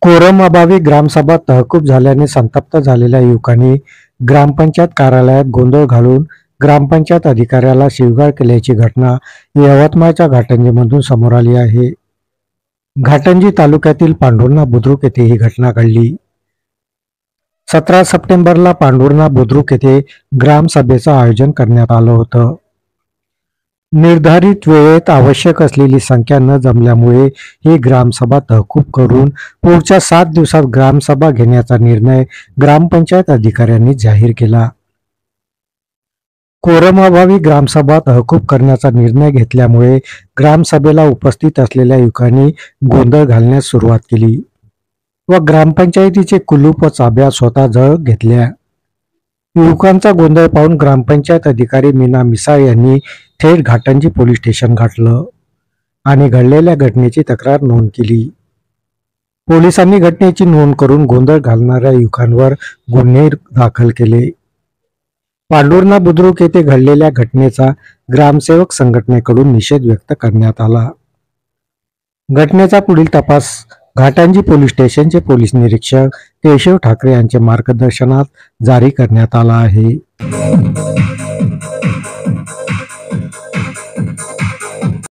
कोरमाभावी ग्रामसभा तहकूब झाल्याने संतप्त झालेल्या युवकांनी ग्रामपंचायत कार्यालयात गोंधळ घालून ग्रामपंचायत अधिकाऱ्याला शिवीगाळ केल्याची घटना यवतमाळच्या घाटंजीमधून समोर आली आहे. घाटंजी तालुक्यातील पांढुर्णा बुद्रुक येथे ही घटना घडली. 17 सप्टेंबरला पांढुर्णा बुद्रुक येथे ग्रामसभेचं आयोजन करण्यात आलं होतं. निर्धारित वेळेत आवश्यक असलेली संख्या न जमल्यामुळे ही ग्रामसभा तहकूब करून पुढच्या 7 दिवसात ग्रामसभा घेण्याचा निर्णय ग्रामपंचायत अधिकाऱ्यांनी जाहीर केला. कोरमाभावी ग्रामसभा तहकूब करण्याचा निर्णय घेतल्यामुळे ग्रामसभेला उपस्थित असलेल्या युवकांनी गोंधळ घालण्यास सुरुवात केली व ग्रामपंचायतीचे कुलूप व चाब्या स्वतःजवळ घेतल्या. युवकांचा गोंधळ पाहून ग्रामपंचायत अधिकारी मीना मिसाळ यांनी थेट घाटंजी पोलीस स्टेशन गाठलं आणि घडलेल्या घटनेची तक्रार नोंद केली. पोलिसांनी घटनेची नोंद करून गोंधळ घालणाऱ्या युवकांवर गुन्हे दाखल केले. पांढुर्णा बुद्रुक येथे घडलेल्या घटनेचा ग्रामसेवक संघटनेकडून निषेध व्यक्त करण्यात आला. घटनेचा पुढील तपास घाटंजी पोलीस स्टेशनचे पोलीस निरीक्षक केशव ठाकरे यांच्या मार्गदर्शनात जारी करण्यात आला आहे.